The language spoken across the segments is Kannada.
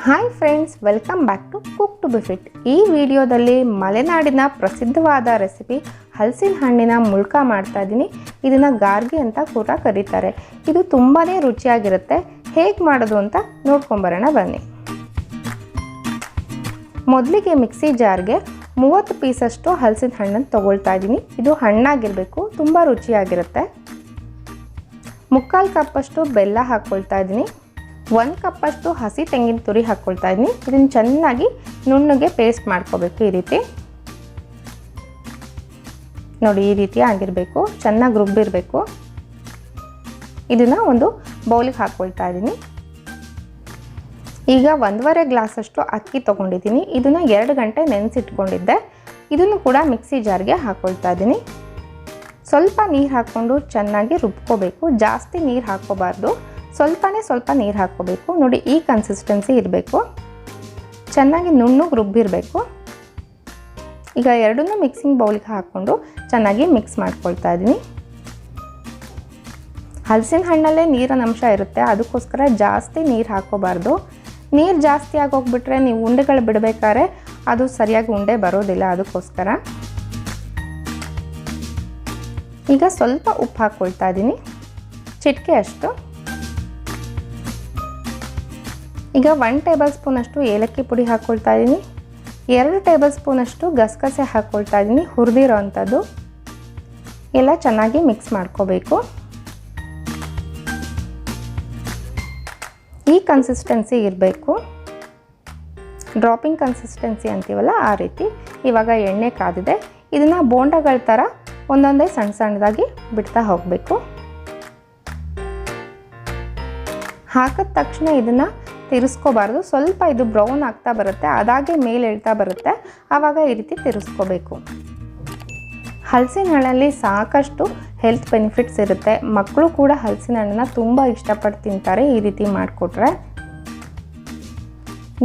Hi friends, welcome back to cook to be fit. ಈ ವಿಡಿಯೋದಲ್ಲಿ ಮಲೆನಾಡಿನ ಪ್ರಸಿದ್ಧವಾದ ರೆಸಿಪಿ ಹಲಸಿನ ಹಣ್ಣಿನ ಮುಲ್ಕ ಮಾಡ್ತಾ ಇದ್ದೀನಿ. ಇದನ್ನು ಗಾರ್ಗಿ ಅಂತ ಕೂಡ ಕರೀತಾರೆ. ಇದು ತುಂಬಾ ರುಚಿಯಾಗಿರುತ್ತೆ. ಹೇಗೆ ಮಾಡೋದು ಅಂತ ನೋಡ್ಕೊಂಬರೋಣ ಬನ್ನಿ. ಮೊದಲಿಗೆ ಮಿಕ್ಸಿ ಜಾರ್ಗೆ 30 ಪೀಸಷ್ಟು ಹಲಸಿನ ಹಣ್ಣನ್ನು ತೊಗೊಳ್ತಾ ಇದ್ದೀನಿ. ಇದು ಹಣ್ಣಾಗಿರಬೇಕು, ತುಂಬ ರುಚಿಯಾಗಿರುತ್ತೆ. 3/4 ಕಪ್ಪಷ್ಟು ಬೆಲ್ಲ ಹಾಕ್ಕೊಳ್ತಾ ಇದ್ದೀನಿ. 1 ಕಪ್ಪಷ್ಟು ಹಸಿ ತೆಂಗಿನ ತುರಿ ಹಾಕ್ಕೊಳ್ತಾ ಇದ್ದೀನಿ. ಇದನ್ನು ಚೆನ್ನಾಗಿ ನುಣ್ಣಗೆ ಪೇಸ್ಟ್ ಮಾಡ್ಕೋಬೇಕು. ಈ ರೀತಿ ನೋಡಿ, ಈ ರೀತಿ ಆಗಿರಬೇಕು, ಚೆನ್ನಾಗಿ ರುಬ್ಬಿರಬೇಕು. ಇದನ್ನು ಒಂದು ಬೌಲಿಗೆ ಹಾಕ್ಕೊಳ್ತಾ ಇದ್ದೀನಿ. ಈಗ 1.5 ಗ್ಲಾಸಷ್ಟು ಅಕ್ಕಿ ತೊಗೊಂಡಿದ್ದೀನಿ. ಇದನ್ನು 2 ಗಂಟೆ ನೆನೆಸಿಟ್ಕೊಂಡಿದ್ದೆ. ಇದನ್ನು ಕೂಡ ಮಿಕ್ಸಿ ಜಾರ್ಗೆ ಹಾಕ್ಕೊಳ್ತಾ ಇದ್ದೀನಿ. ಸ್ವಲ್ಪ ನೀರು ಹಾಕ್ಕೊಂಡು ಚೆನ್ನಾಗಿ ರುಬ್ಕೋಬೇಕು. ಜಾಸ್ತಿ ನೀರು ಹಾಕ್ಕೋಬಾರ್ದು, ಸ್ವಲ್ಪ ನೀರು ಹಾಕ್ಕೋಬೇಕು. ನೋಡಿ, ಈ ಕನ್ಸಿಸ್ಟೆನ್ಸಿ ಇರಬೇಕು. ಚೆನ್ನಾಗಿ ನುಣ್ಣಗೆ ರುಬ್ಬಿರಬೇಕು. ಈಗ ಎರಡನ್ನೂ ಮಿಕ್ಸಿಂಗ್ ಬೌಲ್ಗೆ ಹಾಕ್ಕೊಂಡು ಚೆನ್ನಾಗಿ ಮಿಕ್ಸ್ ಮಾಡ್ಕೊಳ್ತಾ ಇದ್ದೀನಿ. ಹಲಸಿನ ಹಣ್ಣಲ್ಲೇ ನೀರಿನ ಅಂಶ ಇರುತ್ತೆ, ಅದಕ್ಕೋಸ್ಕರ ಜಾಸ್ತಿ ನೀರು ಹಾಕ್ಕೋಬಾರ್ದು. ನೀರು ಜಾಸ್ತಿ ಆಗೋಗ್ಬಿಟ್ರೆ ನೀವು ಉಂಡೆಗಳು ಬಿಡಬೇಕಾದ್ರೆ ಅದು ಸರಿಯಾಗಿ ಉಂಡೆ ಬರೋದಿಲ್ಲ. ಅದಕ್ಕೋಸ್ಕರ ಈಗ ಸ್ವಲ್ಪ ಉಪ್ಪು ಹಾಕ್ಕೊಳ್ತಾ ಇದ್ದೀನಿ, ಚಿಟಿಕೆ ಅಷ್ಟು. ಈಗ 1 ಟೇಬಲ್ ಸ್ಪೂನಷ್ಟು ಏಲಕ್ಕಿ ಪುಡಿ ಹಾಕ್ಕೊಳ್ತಾ ಇದ್ದೀನಿ. 2 ಟೇಬಲ್ ಸ್ಪೂನಷ್ಟು ಗಸಗಸೆ ಹಾಕ್ಕೊಳ್ತಾ ಇದ್ದೀನಿ, ಹುರಿದಿರೋ ಅಂಥದ್ದು. ಎಲ್ಲ ಚೆನ್ನಾಗಿ ಮಿಕ್ಸ್ ಮಾಡ್ಕೋಬೇಕು. ಈ ಕನ್ಸಿಸ್ಟೆನ್ಸಿ ಇರಬೇಕು, ಡ್ರಾಪಿಂಗ್ ಕನ್ಸಿಸ್ಟೆನ್ಸಿ ಅಂತೀವಲ್ಲ ಆ ರೀತಿ. ಇವಾಗ ಎಣ್ಣೆ ಕಾದಿದೆ. ಇದನ್ನು ಬೋಂಡಗಳ ಥರ ಒಂದೊಂದೇ ಸಣ್ಣ ಸಣ್ಣದಾಗಿ ಬಿಡ್ತಾ ಹೋಗಬೇಕು. ಹಾಕಿದ ತಕ್ಷಣ ಇದನ್ನು ತಿರ್ಸ್ಕೋಬಾರ್ದು. ಸ್ವಲ್ಪ ಇದು ಬ್ರೌನ್ ಆಗ್ತಾ ಬರುತ್ತೆ, ಅದಾಗೆ ಮೇಲೆ ಹೇಳ್ತಾ ಬರುತ್ತೆ, ಆವಾಗ ಈ ರೀತಿ ತಿರ್ಸ್ಕೋಬೇಕು. ಹಲಸಿನ ಹಣ್ಣಲ್ಲಿ ಸಾಕಷ್ಟು ಹೆಲ್ತ್ ಬೆನಿಫಿಟ್ಸ್ ಇರುತ್ತೆ. ಮಕ್ಕಳು ಕೂಡ ಹಲಸಿನ ಹಣ್ಣನ್ನ ತುಂಬ ಇಷ್ಟಪಟ್ಟು ತಿಂತಾರೆ. ಈ ರೀತಿ ಮಾಡಿಕೊಟ್ರೆ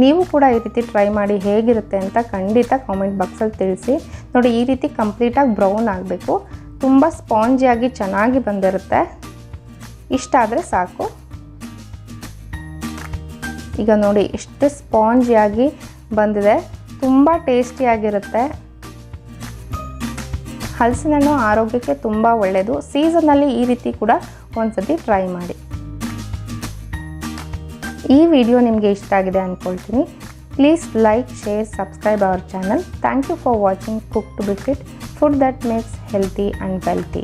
ನೀವು ಕೂಡ ಈ ರೀತಿ ಟ್ರೈ ಮಾಡಿ, ಹೇಗಿರುತ್ತೆ ಅಂತ ಖಂಡಿತ ಕಾಮೆಂಟ್ ಬಾಕ್ಸಲ್ಲಿ ತಿಳಿಸಿ. ನೋಡಿ, ಈ ರೀತಿ ಕಂಪ್ಲೀಟಾಗಿ ಬ್ರೌನ್ ಆಗಬೇಕು. ತುಂಬ ಸ್ಪಾಂಜಿಯಾಗಿ ಚೆನ್ನಾಗಿ ಬಂದಿರುತ್ತೆ. ಇಷ್ಟ ಆದರೆ ಸಾಕು. ಈಗ ನೋಡಿ, ಎಷ್ಟು ಸ್ಪಾಂಜಿಯಾಗಿ ಬಂದಿದೆ, ತುಂಬ ಟೇಸ್ಟಿಯಾಗಿರುತ್ತೆ. ಹಲಸಿನ ಹಣ್ಣು ಆರೋಗ್ಯಕ್ಕೆ ತುಂಬ ಒಳ್ಳೆಯದು. ಸೀಸನ್ನಲ್ಲಿ ಈ ರೀತಿ ಕೂಡ ಒಂದ್ಸತಿ ಟ್ರೈ ಮಾಡಿ. ಈ ವಿಡಿಯೋ ನಿಮಗೆ ಇಷ್ಟ ಆಗಿದೆ ಅಂದ್ಕೊಳ್ತೀನಿ. Please like, share, subscribe our channel. Thank you for watching cook to be fit, food that makes healthy and wealthy.